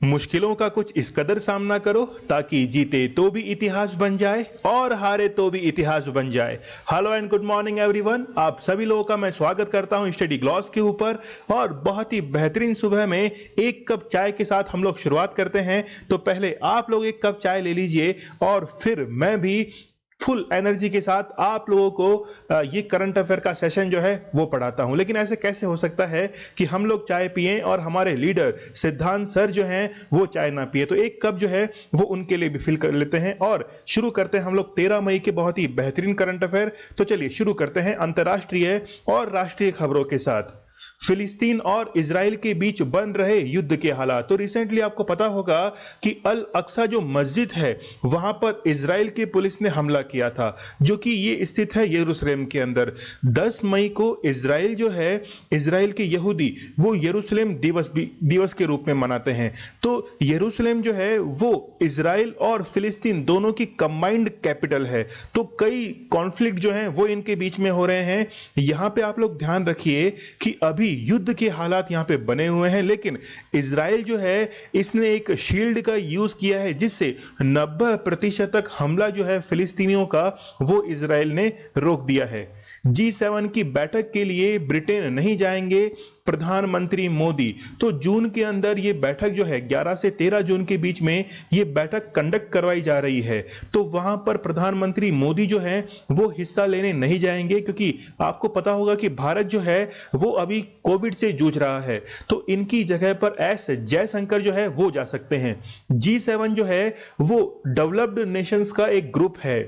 मुश्किलों का कुछ इस कदर सामना करो ताकि जीते तो भी इतिहास बन जाए और हारे तो भी इतिहास बन जाए। Hello and good morning everyone, आप सभी लोगों का मैं स्वागत करता हूं स्टडी ग्लॉस के ऊपर। और बहुत ही बेहतरीन सुबह में एक कप चाय के साथ हम लोग शुरुआत करते हैं। तो पहले आप लोग एक कप चाय ले लीजिए और फिर मैं भी फुल एनर्जी के साथ आप लोगों को ये करंट अफेयर का सेशन जो है वो पढ़ाता हूं। लेकिन ऐसे कैसे हो सकता है कि हम लोग चाय पिएं और हमारे लीडर सिद्धांत सर जो हैं वो चाय ना पिए। तो एक कप जो है वो उनके लिए भी फिल कर लेते हैं और शुरू करते हैं हम लोग 13 मई के बहुत ही बेहतरीन करंट अफेयर। तो चलिए शुरू करते हैं अंतर्राष्ट्रीय और राष्ट्रीय खबरों के साथ। फिलिस्तीन और इजराइल के बीच बन रहे युद्ध के हालात। तो रिसेंटली आपको पता होगा कि अल अक्सा जो मस्जिद है वहां पर इजराइल के पुलिस ने हमला किया था, जो कि ये स्थित है यरूशलेम के अंदर। 10 मई को इजराइल जो है, इजराइल के यहूदी वो यरूशलेम दिवस के रूप में मनाते हैं। तो यरूशलेम जो है वो इजराइल और फिलिस्तीन दोनों की कंबाइंड कैपिटल है। तो कई कॉन्फ्लिक्ट जो है वो इनके बीच में हो रहे हैं। यहां पे आप लोग ध्यान रखिए कि अभी युद्ध के हालात यहां पे बने हुए हैं, लेकिन इजराइल जो है इसने एक शील्ड का यूज किया है जिससे 90% तक हमला जो है फिलिस्तीनियों का वो इजराइल ने रोक दिया है। G7 की बैठक के लिए ब्रिटेन नहीं जाएंगे प्रधानमंत्री मोदी। तो जून के अंदर ये बैठक जो है 11 से 13 जून के बीच में ये बैठक कंडक्ट करवाई जा रही है। तो वहां पर प्रधानमंत्री मोदी जो है वो हिस्सा लेने नहीं जाएंगे, क्योंकि आपको पता होगा कि भारत जो है वो अभी कोविड से जूझ रहा है। तो इनकी जगह पर एस जयशंकर जो है वो जा सकते हैं। G7 जो है वो डेवलप्ड नेशंस का एक ग्रुप है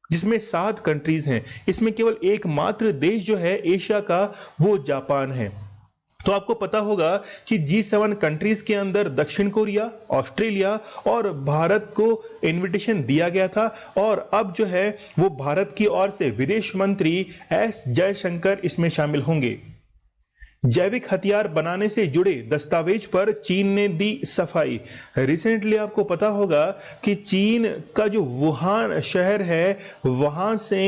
जिसमें 7 कंट्रीज हैं। इसमें केवल एकमात्र देश जो है एशिया का वो जापान है। तो आपको पता होगा कि G7 कंट्रीज के अंदर दक्षिण कोरिया, ऑस्ट्रेलिया और भारत को इनविटेशन दिया गया था। और अब जो है वो भारत की ओर से विदेश मंत्री एस जयशंकर इसमें शामिल होंगे। जैविक हथियार बनाने से जुड़े दस्तावेज पर चीन ने दी सफाई। रिसेंटली आपको पता होगा कि चीन का जो वुहान शहर है वहां से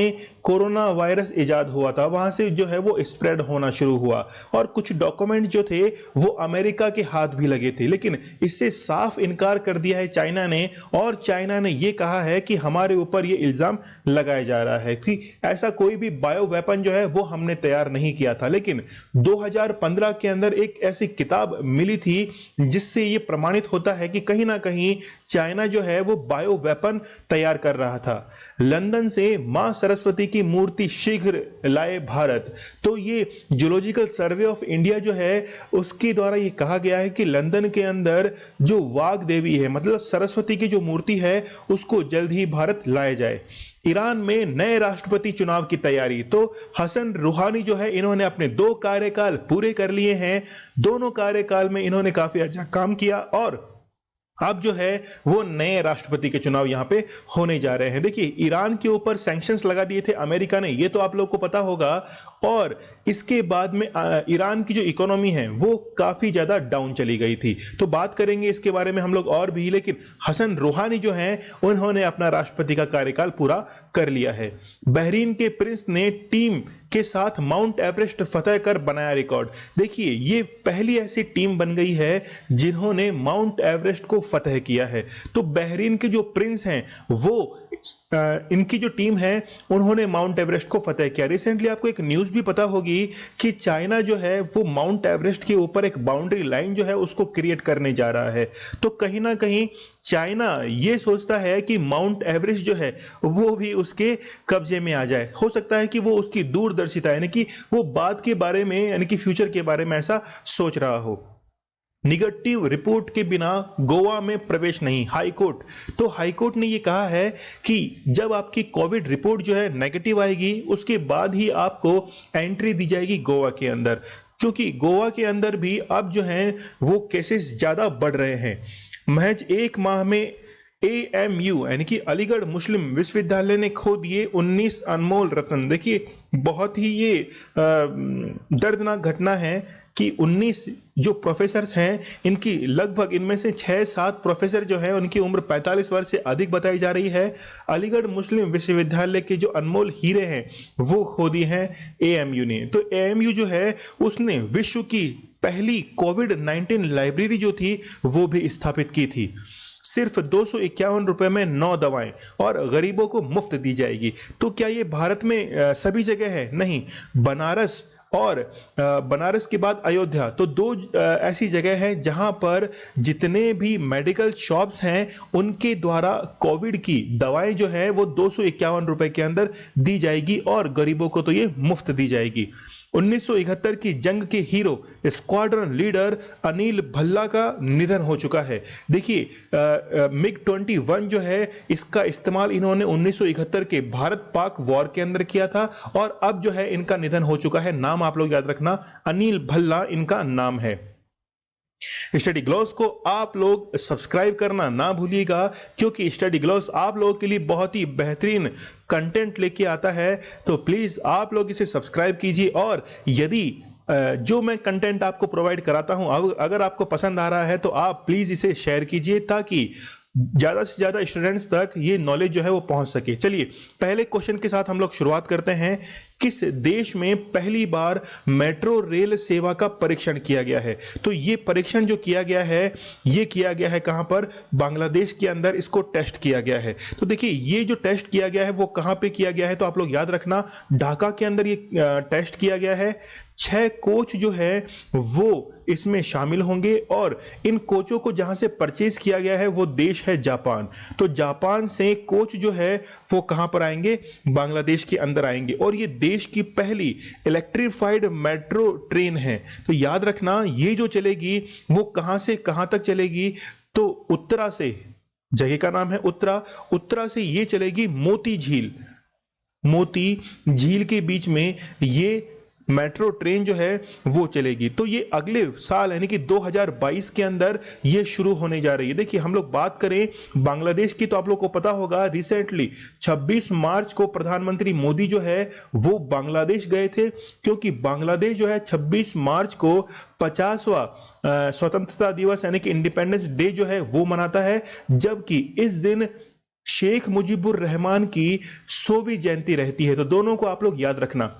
कोरोना वायरस इजाद हुआ था, वहां से जो है वो स्प्रेड होना शुरू हुआ और कुछ डॉक्यूमेंट जो थे वो अमेरिका के हाथ भी लगे थे। लेकिन इससे साफ इनकार कर दिया है चाइना ने, और चाइना ने ये कहा है कि हमारे ऊपर ये इल्जाम लगाया जा रहा है कि ऐसा कोई भी बायो वेपन जो है वो हमने तैयार नहीं किया था। लेकिन 2015 के अंदर एक ऐसी किताब मिली थी जिससे यह प्रमाणित होता है कि कहीं ना कहीं चाइना जो है वो बायो वेपन तैयार कर रहा था। लंदन से मां सरस्वती की मूर्ति शीघ्र लाए भारत। तो ये जूलॉजिकल सर्वे ऑफ इंडिया जो है उसके द्वारा ये कहा गया है कि लंदन के अंदर जो वाघ देवी है, मतलब सरस्वती की जो मूर्ति है, उसको जल्द ही भारत लाया जाए। ईरान में नए राष्ट्रपति चुनाव की तैयारी। तो हसन रूहानी जो है इन्होंने अपने 2 कार्यकाल पूरे कर लिए हैं। दोनों कार्यकाल में इन्होंने काफी अच्छा काम किया और अब जो है वो नए राष्ट्रपति के चुनाव यहां पे होने जा रहे हैं। देखिए, ईरान के ऊपर सैंक्शंस लगा दिए थे अमेरिका ने, ये तो आप लोगों को पता होगा। और इसके बाद में ईरान की जो इकोनॉमी है वो काफी ज्यादा डाउन चली गई थी। तो बात करेंगे इसके बारे में हम लोग और भी। लेकिन हसन रूहानी जो है उन्होंने अपना राष्ट्रपति का कार्यकाल पूरा कर लिया है। बहरीन के प्रिंस ने टीम के साथ माउंट एवरेस्ट फतेह कर बनाया रिकॉर्ड। देखिए, ये पहली ऐसी टीम बन गई है जिन्होंने माउंट एवरेस्ट को फतेह किया है। तो बहरीन के जो प्रिंस हैं वो इनकी जो टीम है उन्होंने माउंट एवरेस्ट को फतेह किया। रिसेंटली आपको एक न्यूज भी पता होगी कि चाइना जो है वो माउंट एवरेस्ट के ऊपर एक बाउंड्री लाइन जो है उसको क्रिएट करने जा रहा है। तो कहीं ना कहीं चाइना ये सोचता है कि माउंट एवरेस्ट जो है वो भी उसके कब्जे में आ जाए। हो सकता है कि वो उसकी दूरदर्शिता यानी कि वो बाद के बारे में यानी कि फ्यूचर के बारे में ऐसा सोच रहा हो। निगेटिव रिपोर्ट के बिना गोवा में प्रवेश नहीं, हाईकोर्ट। तो हाईकोर्ट ने यह कहा है कि जब आपकी कोविड रिपोर्ट जो है नेगेटिव आएगी उसके बाद ही आपको एंट्री दी जाएगी गोवा के अंदर, क्योंकि गोवा के अंदर भी अब जो है वो केसेस ज्यादा बढ़ रहे हैं। महज 1 माह में AMU यानी कि अलीगढ़ मुस्लिम विश्वविद्यालय ने खो दिए 19 अनमोल रत्न। देखिए, बहुत ही ये दर्दनाक घटना है कि 19 जो प्रोफेसर्स हैं इनकी लगभग इनमें से 6-7 प्रोफेसर जो है उनकी उम्र 45 वर्ष से अधिक बताई जा रही है। अलीगढ़ मुस्लिम विश्वविद्यालय के जो अनमोल हीरे हैं वो खो दिए हैं AMU ने। तो AMU जो है उसने विश्व की पहली कोविड-19 लाइब्रेरी जो थी वो भी स्थापित की थी। सिर्फ 251 रुपए में 9 दवाएं और गरीबों को मुफ्त दी जाएगी। तो क्या ये भारत में सभी जगह है? नहीं, बनारस और बनारस के बाद अयोध्या, तो दो ऐसी जगह हैं जहां पर जितने भी मेडिकल शॉप्स हैं उनके द्वारा कोविड की दवाएं जो है वो 251 रुपए के अंदर दी जाएगी और गरीबों को तो ये मुफ्त दी जाएगी। 1971 की जंग के hero squadron leader Anil Bhalla का निधन हो चुका है। देखिए मिग-21 जो है इसका इस्तेमाल इन्होंने 1971 के भारत पाक वॉर के अंदर किया था और अब जो है इनका निधन हो चुका है। नाम आप लोग याद रखना, अनिल भल्ला इनका नाम है। स्टडी ग्लॉस को आप लोग सब्सक्राइब करना ना भूलिएगा, क्योंकि स्टडी ग्लॉस आप लोगों के लिए बहुत ही बेहतरीन कंटेंट लेके आता है। तो प्लीज आप लोग इसे सब्सक्राइब कीजिए और यदि जो मैं कंटेंट आपको प्रोवाइड कराता हूं अगर आपको पसंद आ रहा है तो आप प्लीज इसे शेयर कीजिए ताकि ज्यादा से ज्यादा स्टूडेंट्स तक ये नॉलेज जो है वो पहुंच सके। चलिए पहले क्वेश्चन के साथ हम लोग शुरुआत करते हैं। किस देश में पहली बार मेट्रो रेल सेवा का परीक्षण किया गया है? तो ये परीक्षण जो किया गया है ये किया गया है कहां पर? बांग्लादेश के अंदर इसको टेस्ट किया गया है। तो देखिए ये जो टेस्ट किया गया है वो कहां पे किया गया है? तो आप लोग याद रखना, ढाका के अंदर ये टेस्ट किया गया है। 6 कोच जो है वो इसमें शामिल होंगे और इन कोचों को जहां से परचेज किया गया है वो देश है जापान। तो जापान से कोच जो है वो कहां पर आएंगे? बांग्लादेश के अंदर आएंगे और ये देश की पहली इलेक्ट्रिफाइड मेट्रो ट्रेन है। तो याद रखना ये जो चलेगी वो कहां से कहां तक चलेगी? तो उत्तरा से, जगह का नाम है उत्तरा से ये चलेगी मोती झील के बीच में ये मेट्रो ट्रेन जो है वो चलेगी। तो ये अगले साल यानी कि 2022 के अंदर ये शुरू होने जा रही है। देखिए हम लोग बात करें बांग्लादेश की तो आप लोग को पता होगा रिसेंटली 26 मार्च को प्रधानमंत्री मोदी जो है वो बांग्लादेश गए थे, क्योंकि बांग्लादेश जो है 26 मार्च को 50वां स्वतंत्रता दिवस यानी कि इंडिपेंडेंस डे जो है वो मनाता है, जबकि इस दिन शेख मुजीबुर रहमान की 100वीं जयंती रहती है। तो दोनों को आप लोग याद रखना।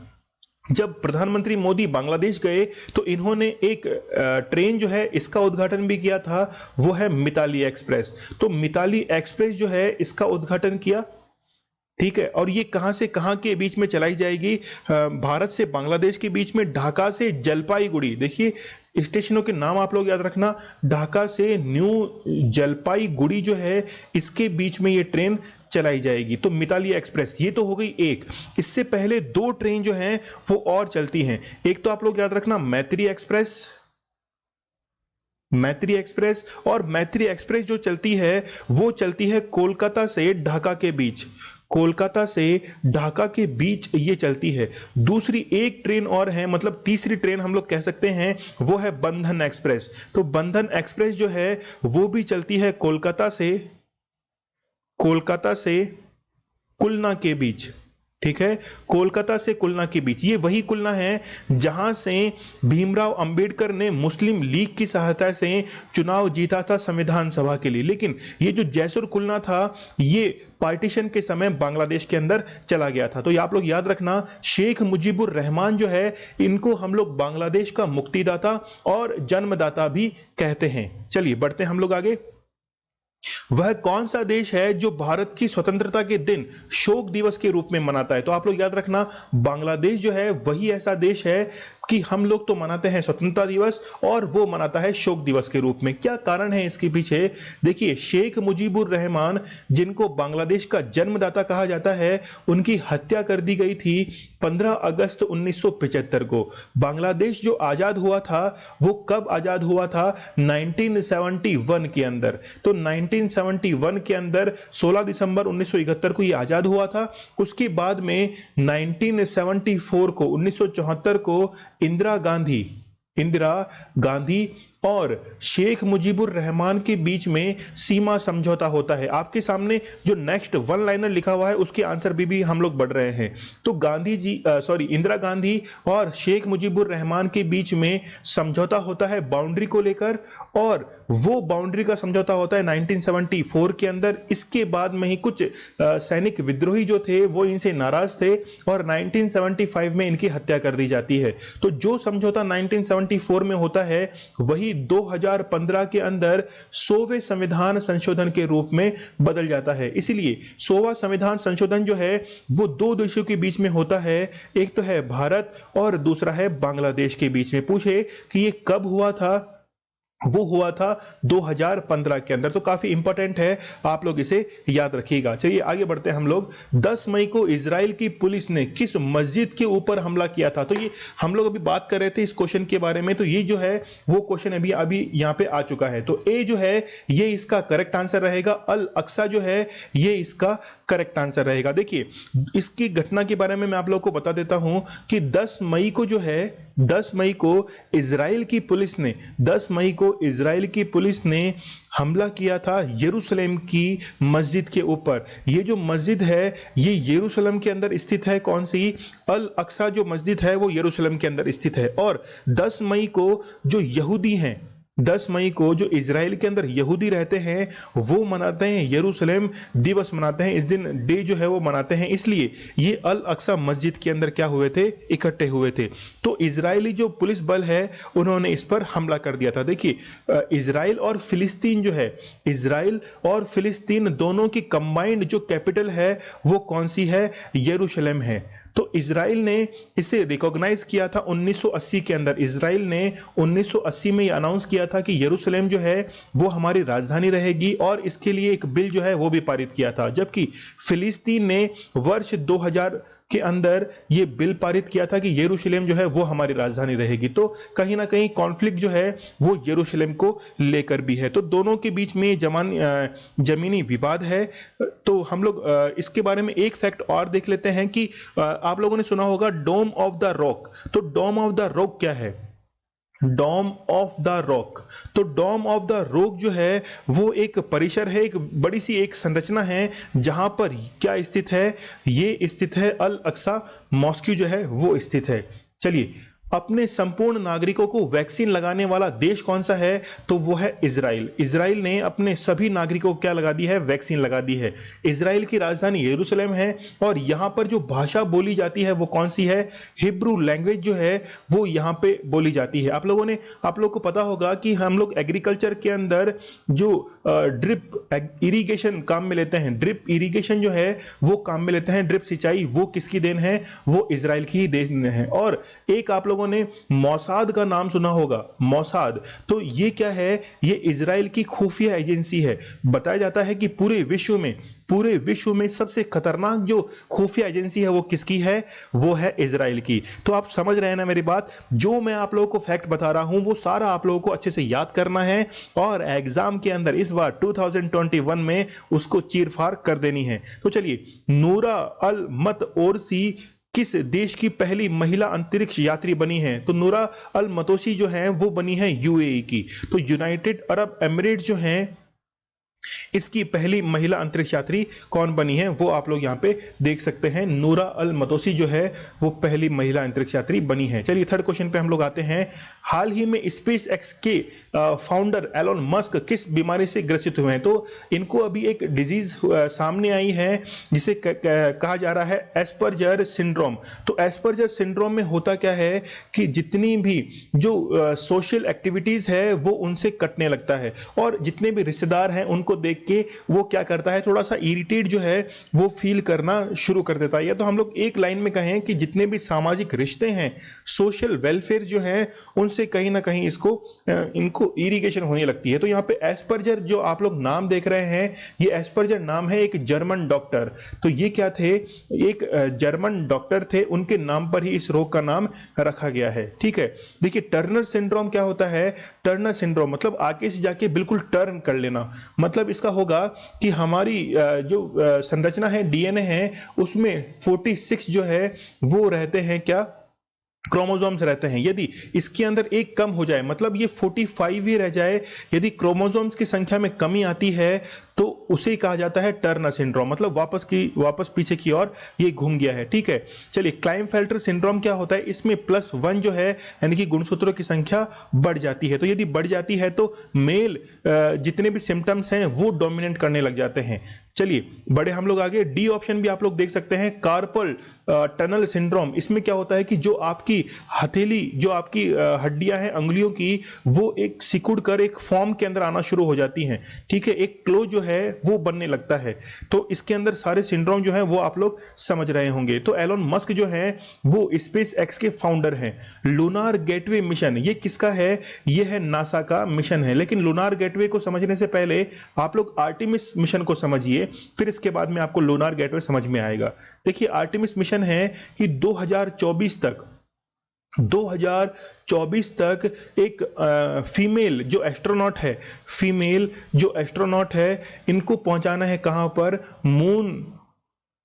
जब प्रधानमंत्री मोदी बांग्लादेश गए तो इन्होंने एक ट्रेन जो है इसका उद्घाटन भी किया था, वो है मिताली एक्सप्रेस। तो मिताली एक्सप्रेस जो है इसका उद्घाटन किया, ठीक है। और ये कहां से कहां के बीच में चलाई जाएगी? भारत से बांग्लादेश के बीच में, ढाका से जलपाईगुड़ी। देखिए स्टेशनों के नाम आप लोग याद रखना, ढाका से न्यू जलपाईगुड़ी जो है इसके बीच में ये ट्रेन चलाई जाएगी। तो मिताली एक्सप्रेस ये तो हो गई एक। इससे पहले 2 ट्रेन जो हैं वो और चलती हैं। एक तो आप लोग याद रखना मैत्री एक्सप्रेस और मैत्री एक्सप्रेस जो चलती है वो चलती है कोलकाता से ढाका के बीच। कोलकाता से ढाका के बीच ये चलती है। दूसरी एक ट्रेन और है, मतलब तीसरी ट्रेन हम लोग कह सकते हैं, वो है बंधन एक्सप्रेस। तो बंधन एक्सप्रेस जो है वो भी चलती है कोलकाता से कुलना के बीच, ठीक है। कोलकाता से कुलना के बीच, ये वही कुलना है जहां से भीमराव अंबेडकर ने मुस्लिम लीग की सहायता से चुनाव जीता था संविधान सभा के लिए। लेकिन ये जो जैसुर कुलना था ये पार्टीशन के समय बांग्लादेश के अंदर चला गया था। तो ये आप लोग याद रखना, शेख मुजीबुर रहमान जो है इनको हम लोग बांग्लादेश का मुक्तिदाता और जन्मदाता भी कहते हैं। चलिए बढ़ते हैं हम लोग आगे। वह कौन सा देश है जो भारत की स्वतंत्रता के दिन शोक दिवस के रूप में मनाता है? तो आप लोग याद रखना, बांग्लादेश जो है वही ऐसा देश है कि हम लोग तो मनाते हैं स्वतंत्रता दिवस और वो मनाता है शोक दिवस के रूप में। क्या कारण है इसके पीछे? देखिए शेख मुजीबुर रहमान, जिनको बांग्लादेश का जन्मदाता कहा जाता है, उनकी हत्या कर दी गई थी 15 अगस्त 1975 को। बांग्लादेश जो आजाद हुआ था वो कब आजाद हुआ था? 1971 के अंदर। तो 1971 के अंदर 16 दिसंबर 1971 को ये आजाद हुआ था। उसके बाद में 1974 को 1974 को इंदिरा गांधी और शेख मुजीबुर रहमान के बीच में सीमा समझौता होता है। आपके सामने जो नेक्स्ट वन लाइनर लिखा हुआ है उसके आंसर भी हम लोग बढ़ रहे हैं। तो इंदिरा गांधी और शेख मुजीबुर रहमान के बीच में समझौता होता है बाउंड्री को लेकर, और वो बाउंड्री का समझौता होता है 1974 के अंदर। इसके बाद में ही कुछ सैनिक विद्रोही जो थे वो इनसे नाराज थे और 1975 में इनकी हत्या कर दी जाती है। तो जो समझौता 1974 में होता है वही 2015 के अंदर 100वें संविधान संशोधन के रूप में बदल जाता है। इसलिए 100वां संविधान संशोधन जो है वो दो देशों के बीच में होता है, एक तो है भारत और दूसरा है बांग्लादेश के बीच में। पूछे कि ये कब हुआ था, वो हुआ था 2015 के अंदर। तो काफी इंपॉर्टेंट है, आप लोग इसे याद रखिएगा। चलिए आगे बढ़ते हैं हम लोग। 10 मई को इजराइल की पुलिस ने किस मस्जिद के ऊपर हमला किया था? तो ये हम लोग अभी बात कर रहे थे इस क्वेश्चन के बारे में, तो ये जो है वो क्वेश्चन अभी यहाँ पे आ चुका है। तो ए जो है ये इसका करेक्ट आंसर रहेगा, अल अक्सा जो है ये इसका करेक्ट आंसर रहेगा। देखिए इसकी घटना के बारे में मैं आप लोग को बता देता हूं कि 10 मई को जो है 10 मई को इजराइल की पुलिस ने हमला किया था यरूशलेम की मस्जिद के ऊपर। ये जो मस्जिद है ये यरूशलेम के अंदर स्थित है। कौन सी? अल अक्सा जो मस्जिद है वो यरूशलेम के अंदर स्थित है। और 10 मई को जो यहूदी हैं, 10 मई को जो इजराइल के अंदर यहूदी रहते हैं वो मनाते हैं यरूशलेम दिवस मनाते हैं। इस दिन डे जो है वो मनाते हैं, इसलिए ये अल अक्सा मस्जिद के अंदर क्या हुए थे? इकट्ठे हुए थे। तो इजरायली जो पुलिस बल है उन्होंने इस पर हमला कर दिया था। देखिए इजराइल और फिलिस्तीन जो है, इजराइल और फिलिस्तीन दोनों की कंबाइंड जो कैपिटल है वो कौन सी है? यरूशलेम है। तो इजराइल ने इसे रिकॉग्नाइज किया था 1980 के अंदर। इजराइल ने 1980 में ये अनाउंस किया था कि यरूशलेम जो है वो हमारी राजधानी रहेगी, और इसके लिए एक बिल जो है वो भी पारित किया था। जबकि फिलिस्तीन ने वर्ष 2000 के अंदर ये बिल पारित किया था कि यरूशलेम जो है वो हमारी राजधानी रहेगी। तो कहीं ना कहीं कॉन्फ्लिक्ट जो है वो यरूशलेम को लेकर भी है। तो दोनों के बीच में जमीनी विवाद है। तो हम लोग इसके बारे में एक फैक्ट और देख लेते हैं कि आप लोगों ने सुना होगा डोम ऑफ द रॉक। तो डोम ऑफ द रॉक क्या है? डोम ऑफ द रॉक, तो डोम ऑफ द रॉक जो है वो एक परिसर है, एक बड़ी सी एक संरचना है जहां पर क्या स्थित है? ये स्थित है अल अक्सा मॉस्क्यू जो है वो स्थित है। चलिए, अपने संपूर्ण नागरिकों को वैक्सीन लगाने वाला देश कौन सा है? तो वो है इजराइल। इजराइल ने अपने सभी नागरिकों को क्या लगा दी है? वैक्सीन लगा दी है। इजराइल की राजधानी यरूशलेम है, और यहां पर जो भाषा बोली जाती है वो कौन सी है? हिब्रू लैंग्वेज जो है वो यहां पे बोली जाती है। आप लोग को पता होगा कि हम लोग एग्रीकल्चर के अंदर जो ड्रिप इरिगेशन काम में लेते हैं, ड्रिप इरिगेशन जो है वो काम में लेते हैं, ड्रिप सिंचाई, वो किसकी देन है? वो इजराइल की ही देन है। और एक आप लोगों ने मोसाद का नाम सुना होगा, मोसाद। तो ये क्या है? ये इजराइल की खुफिया एजेंसी है। बताया जाता है कि पूरे विश्व में सबसे खतरनाक जो खुफिया एजेंसी है वो किसकी है? वो है इजराइल की। तो आप समझ रहे हैं ना मेरी बात? जो मैं आप लोगों को फैक्ट बता रहा हूं वो सारा आप लोगों को अच्छे से याद करना है, और एग्जाम के अंदर इस बार 2021 में उसको चीरफाड़ कर देनी है। तो चलिए, नूरा अल मत ओरसी किस देश की पहली महिला अंतरिक्ष यात्री बनी है? तो नूरा अल मतोसी जो है वो बनी है यूएई की। तो यूनाइटेड अरब एमिरेट जो है इसकी पहली महिला अंतरिक्ष यात्री कौन बनी है वो आप लोग यहां पे देख सकते हैं। नूरा अल मतोसी जो है वो पहली महिला अंतरिक्ष यात्री बनी है। चलिए थर्ड क्वेश्चन पे हम लोग आते हैं। हाल ही में स्पेस एक्स के फाउंडर एलोन मस्क किस बीमारी से ग्रसित हुए हैं? तो इनको अभी एक डिजीज सामने आई है जिसे कहा जा रहा है एस्पर्जर सिंड्रोम। तो एस्पर्जर सिंड्रोम में होता क्या है कि जितनी भी जो सोशल एक्टिविटीज है वो उनसे कटने लगता है, और जितने भी रिश्तेदार हैं उनको देख के वो क्या करता है? थोड़ा सा इरिटेट जो है वो फील करना शुरू कर देता है। या तो हम लोग एक लाइन में कहें कि जितने भी सामाजिक रिश्ते हैं, सोशल वेलफेयर जो है, उनसे कहीं ना कहीं इनको इरिगेशन होने लगती है। तो यहाँ पे एस्पर्जर जो आप लोग नाम देख रहे हैं, ये एस्पर्जर नाम है एक जर्मन डॉक्टर। तो ये क्या थे? एक जर्मन डॉक्टर थे, उनके नाम पर ही इस रोग का नाम रखा गया है। ठीक है, देखिए टर्नर सिंड्रोम क्या होता है? टर्नर सिंड्रोम मतलब आगे से जाके बिल्कुल टर्न कर लेना। मतलब इसका होगा कि हमारी जो संरचना है, डीएनए है, उसमें 46 जो है वो रहते हैं क्या? क्रोमोसोम्स रहते हैं। यदि इसके अंदर एक कम हो जाए, मतलब ये 45 ही रह जाए, यदि क्रोमोसोम्स की संख्या में कमी आती है तो उसे कहा जाता है टर्नर सिंड्रोम, मतलब वापस पीछे की ओर ये घूम गया है। ठीक है, चलिए क्लाइनफेल्टर सिंड्रोम क्या होता है, इसमें +1 जो है यानी कि गुणसूत्रों की संख्या बढ़ जाती है। तो यदि बढ़ जाती है तो मेल जितने भी सिम्टम्स हैं वो डोमिनेट करने लग जाते हैं। चलिए बड़े हम लोग आगे, डी ऑप्शन भी आप लोग देख सकते हैं, कार्पल टनल सिंड्रोम। इसमें क्या होता है कि जो आपकी हथेली, जो आपकी हड्डियां हैं अंगुलियों की, वो एक सिकुड़ कर एक फॉर्म के अंदर आना शुरू हो जाती हैं। ठीक है, एक क्लो जो है वो बनने लगता है। तो इसके अंदर सारे सिंड्रोम जो है वो आप लोग समझ रहे होंगे। तो एलोन मस्क जो है वो स्पेस एक्स के फाउंडर हैं। लूनार गेटवे मिशन ये किसका है, ये है नासा का मिशन है। लेकिन लूनार गेटवे को समझने से पहले आप लोग आर्टेमिस मिशन को समझिए, फिर इसके बाद में आपको लूनार गेटवे समझ में आएगा। देखिए आर्टेमिस मिशन है कि 2024 तक एक फीमेल जो एस्ट्रोनॉट है, इनको पहुंचाना है कहां पर, मून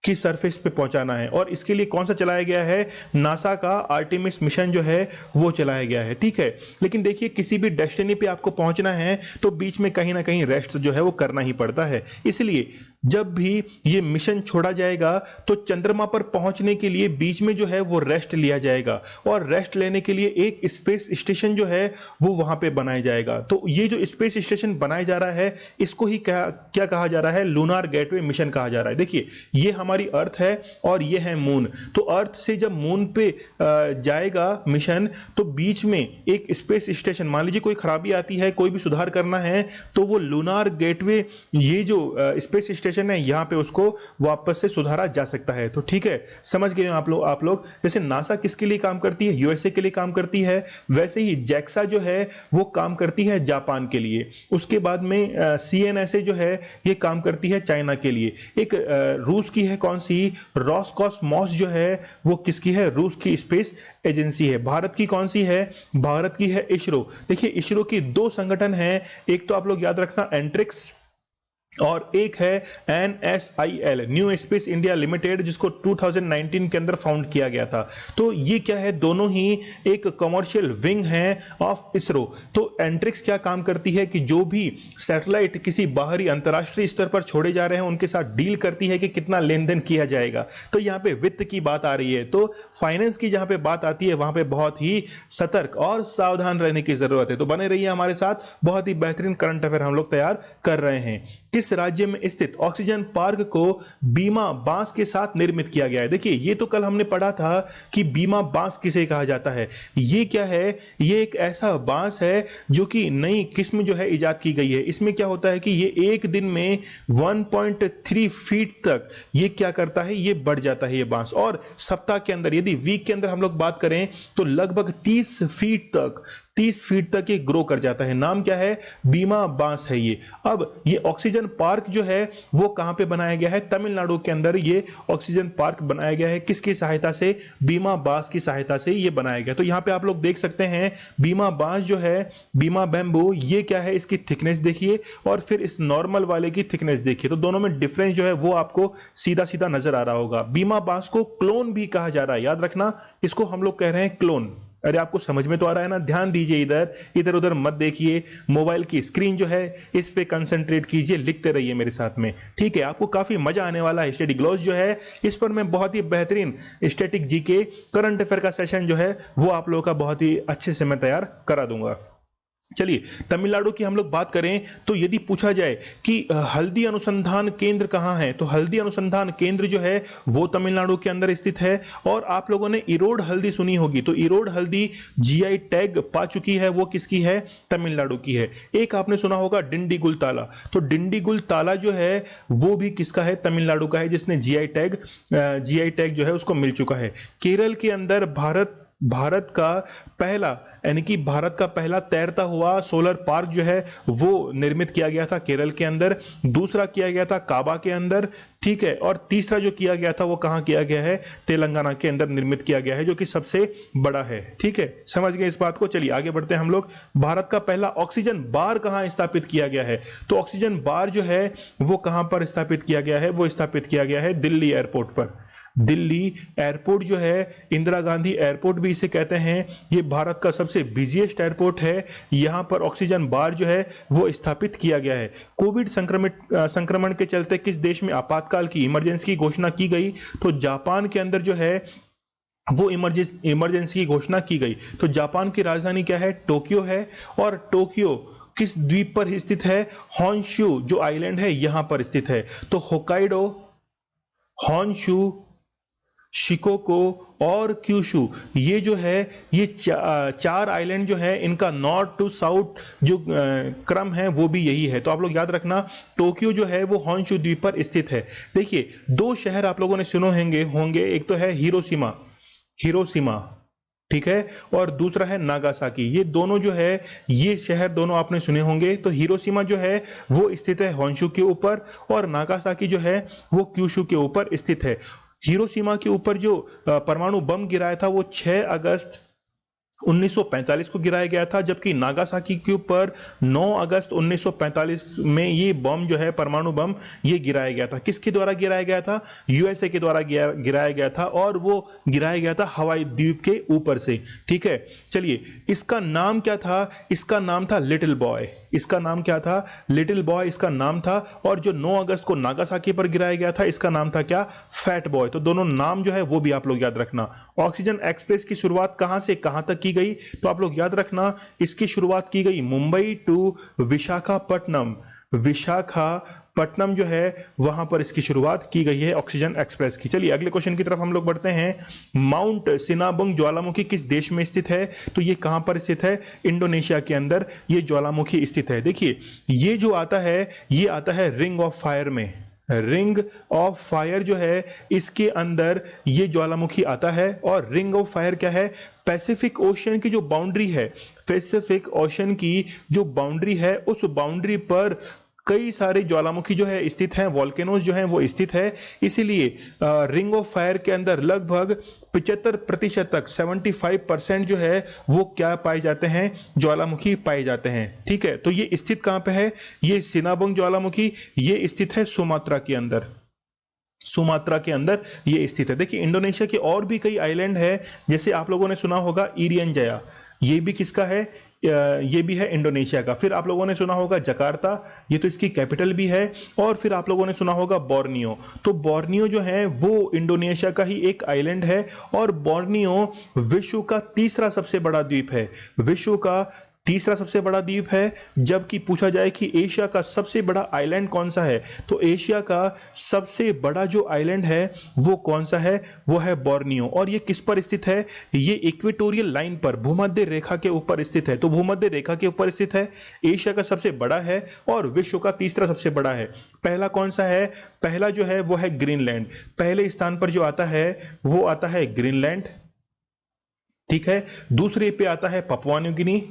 की सरफेस पे पहुंचाना है। और इसके लिए कौन सा चलाया गया है, नासा का आर्टेमिस मिशन जो है वो चलाया गया है। ठीक है, लेकिन देखिए किसी भी डेस्टिनी पे आपको पहुंचना है तो बीच में कहीं ना कहीं रेस्ट जो है वो करना ही पड़ता है। इसलिए जब भी ये मिशन छोड़ा जाएगा तो चंद्रमा पर पहुंचने के लिए बीच में जो है वो रेस्ट लिया जाएगा, और रेस्ट लेने के लिए एक स्पेस स्टेशन जो है वो वहां पे बनाया जाएगा। तो ये जो स्पेस स्टेशन बनाया जा रहा है इसको ही क्या कहा जा रहा है, लूनार गेटवे मिशन कहा जा रहा है। देखिए ये हमारी अर्थ है और ये है मून। तो अर्थ से जब मून पे जाएगा मिशन तो बीच में एक स्पेस स्टेशन, मान लीजिए कोई खराबी आती है, कोई भी सुधार करना है तो वो लूनार गेटवे, ये जो स्पेस स्टेशन है यहां पे उसको वापस से सुधारा जा सकता है। तो ठीक है, समझ गए आप लोग जैसे नासा किसके लिए काम करती है, यूएसए के लिए काम करती है, वैसे ही जैक्सा जो है वो काम करती है जापान के लिए। उसके बाद में सीएनएसए जो है ये काम करती है चाइना के लिए। एक रूस की है, कौन सी, रोसकॉसमॉस जो है वो किसकी है, रूस की स्पेस एजेंसी है। भारत की कौन सी है, भारत की है इसरो। देखिए इसरो की 2 संगठन हैं, एक तो आप लोग याद रखना एंट्रिक्स, और एक है NSIL, new space India limited, जिसको 2019 के अंदर फाउंड किया गया था। तो ये क्या है, दोनों ही एक कमर्शियल विंग है ऑफ इसरो। तो एंट्रिक्स क्या काम करती है कि जो भी सैटेलाइट किसी बाहरी अंतरराष्ट्रीय स्तर पर छोड़े जा रहे हैं उनके साथ डील करती है कि कितना लेन देन किया जाएगा। तो यहाँ पे वित्त की बात आ रही है, तो फाइनेंस की जहां पे बात आती है वहां पे बहुत ही सतर्क और सावधान रहने की जरूरत है। तो बने रहिए हमारे साथ, बहुत ही बेहतरीन करंट अफेयर हम लोग तैयार कर रहे हैं। किस राज्य में स्थित ऑक्सीजन पार्क को बीमा बांस के साथ निर्मित किया गया है। देखिए ये तो कल हमने पढ़ा था कि बीमा बांस किसे कहा जाता है। ये क्या है, ये एक ऐसा बांस है जो कि नई किस्म जो है इजाद की गई है। इसमें क्या होता है कि ये एक दिन में 1.3 फीट तक ये क्या करता है, ये बढ़ जाता है ये बांस। और सप्ताह के अंदर, यदि वीक के अंदर हम लोग बात करें तो लगभग 30 फीट तक ये ग्रो कर जाता है। नाम क्या है, बीमा बांस है ये। अब ये ऑक्सीजन पार्क जो है वो कहां पे बनाया गया है, तमिलनाडु के अंदर ये ऑक्सीजन पार्क बनाया गया है। किसकी सहायता से, बीमा बांस की सहायता से ये बनाया गया। तो यहां पे आप लोग देख सकते हैं बीमा बांस जो है, बीमा बैम्बू, ये क्या है, इसकी थिकनेस देखिए और फिर इस नॉर्मल वाले की थिकनेस देखिए, तो दोनों में डिफरेंस जो है वो आपको सीधा सीधा नजर आ रहा होगा। बीमा बांस को क्लोन भी कहा जा रहा है, याद रखना, इसको हम लोग कह रहे हैं क्लोन। अरे आपको समझ में तो आ रहा है ना, ध्यान दीजिए, इधर उधर मत देखिए, मोबाइल की स्क्रीन जो है इस पे कंसंट्रेट कीजिए, लिखते रहिए मेरे साथ में, ठीक है। आपको काफी मजा आने वाला है। स्टडी ग्लॉस जो है इस पर मैं बहुत ही बेहतरीन स्टैटिक जीके करंट अफेयर का सेशन जो है वो आप लोगों का बहुत ही अच्छे से मैं तैयार करा दूंगा। चलिए तमिलनाडु की हम लोग बात करें तो यदि पूछा जाए कि हल्दी अनुसंधान केंद्र कहां है, तो हल्दी अनुसंधान केंद्र जो है वो तमिलनाडु के अंदर स्थित है। और आप लोगों ने इरोड हल्दी सुनी होगी, तो इरोड हल्दी जीआई टैग पा चुकी है, वो किसकी है, तमिलनाडु की है। एक आपने सुना होगा डिंडीगुल ताला, तो डिंडीगुल ताला जो है वो भी किसका है, तमिलनाडु का है, जिसने जीआई टैग जो है उसको मिल चुका है। केरल के अंदर भारत का पहला, यानी कि भारत का पहला तैरता हुआ सोलर पार्क जो है वो निर्मित किया गया था केरल के अंदर। दूसरा किया गया था काबा के अंदर, ठीक है। और तीसरा जो किया गया था वो कहां किया गया है, तेलंगाना के अंदर निर्मित किया गया है, जो कि सबसे बड़ा है, ठीक है। समझ गए इस बात को। चलिए आगे बढ़ते हैं हम लोग। भारत का पहला ऑक्सीजन बार कहां स्थापित किया गया है, तो ऑक्सीजन बार जो है वो कहां पर स्थापित किया गया है, वो स्थापित किया गया है दिल्ली एयरपोर्ट पर। दिल्ली एयरपोर्ट जो है, इंदिरा गांधी एयरपोर्ट भी इसे कहते हैं, ये भारत का सबसे बिजिएस्ट एयरपोर्ट है। यहाँ पर ऑक्सीजन बार जो है वो स्थापित किया गया है। कोविड संक्रमण के चलते किस देश में आपातकाल की इमरजेंसी की घोषणा की गई? तो जापान के अंदर जो है वो इमरजेंसी की घोषणा की गई। तो जापान की राजधानी क्या है? टोक्यो है। और टोक्यो किस द्वीप पर स्थित है? हॉन्शू जो आइलैंड है यहां पर स्थित है। तो होकाइडो, हॉन्शू, शिकोको और क्यूशू, ये जो है ये चार आइलैंड जो है इनका नॉर्थ टू साउथ जो क्रम है वो भी यही है। तो आप लोग याद रखना, टोक्यो जो है वो हॉन्शू द्वीप पर स्थित है। देखिए, दो शहर आप लोगों ने सुने होंगे, एक तो है हिरोशिमा, ठीक है, और दूसरा है नागासाकी। ये दोनों जो है ये शहर दोनों आपने सुने होंगे। तो हिरोशिमा जो है वो स्थित है हॉन्शू के ऊपर और नागासाकी जो है वो क्यूशू के ऊपर स्थित है। हिरोशिमा के ऊपर जो परमाणु बम गिराया था वो 6 अगस्त 1945 को गिराया गया था, जबकि नागासाकी के ऊपर 9 अगस्त 1945 में ये बम जो है परमाणु बम ये गिराया गया था। किसके द्वारा गिराया गया था? यूएसए के द्वारा गिराया गया था और वो गिराया गया था हवाई द्वीप के ऊपर से। ठीक है, चलिए, इसका नाम क्या था? इसका नाम था लिटिल बॉय। इसका नाम क्या था? लिटिल बॉय इसका नाम था। और जो 9 अगस्त को नागासाकी पर गिराया गया था इसका नाम था क्या? Fat boy. तो दोनों नाम जो है वो भी आप लोग याद रखना। ऑक्सीजन एक्सप्रेस की शुरुआत कहां से कहां तक की गई? तो आप लोग याद रखना, इसकी शुरुआत की गई मुंबई टू विशाखापट्टनम। विशाखापट्टनम जो है वहां पर इसकी शुरुआत की गई है ऑक्सीजन एक्सप्रेस की। चलिए अगले क्वेश्चन की तरफ हम लोग बढ़ते हैं। माउंट सिनाबंग ज्वालामुखी किस देश में स्थित है? तो ये कहां पर स्थित है? इंडोनेशिया के अंदर ये ज्वालामुखी स्थित है। देखिए, ये जो आता है ये आता है रिंग ऑफ फायर में। रिंग ऑफ फायर जो है इसके अंदर ये ज्वालामुखी आता है। और रिंग ऑफ फायर क्या है? पैसिफिक ओशन की जो बाउंड्री है, पैसिफिक ओशन की जो बाउंड्री है उस बाउंड्री पर कई सारे ज्वालामुखी जो है स्थित हैं, वॉल्केनोज जो हैं वो स्थित है। इसीलिए रिंग ऑफ फायर के अंदर लगभग 75% तक 75% जो है वो क्या पाए जाते हैं? ज्वालामुखी पाए जाते हैं। ठीक है, तो ये स्थित कहां पे है? ये सिनाबंग ज्वालामुखी ये स्थित है सुमात्रा के अंदर। सुमात्रा के अंदर ये स्थित है। देखिए, इंडोनेशिया के और भी कई आइलैंड है, जैसे आप लोगों ने सुना होगा इरियन जया, ये भी किसका है? ये भी है इंडोनेशिया का। फिर आप लोगों ने सुना होगा जकार्ता, ये तो इसकी कैपिटल भी है। और फिर आप लोगों ने सुना होगा बोर्नियो। तो बोर्नियो जो है वो इंडोनेशिया का ही एक आइलैंड है और बोर्नियो विश्व का तीसरा सबसे बड़ा द्वीप है। विश्व का तीसरा सबसे बड़ा द्वीप है। जबकि पूछा जाए कि एशिया का सबसे बड़ा आइलैंड कौन सा है, तो एशिया का सबसे बड़ा जो आइलैंड है वो कौन सा है? वो है बोर्नियो। और ये किस पर स्थित है? ये इक्वेटोरियल लाइन पर, भूमध्य रेखा के ऊपर स्थित है। तो भूमध्य रेखा के ऊपर स्थित है, एशिया का सबसे बड़ा है और विश्व का तीसरा सबसे बड़ा है। पहला कौन सा है? पहला जो है वो है ग्रीनलैंड। पहले स्थान पर जो आता है वो आता है ग्रीनलैंड। ठीक है, दूसरे पे आता है पपुआ न्यू गिनी।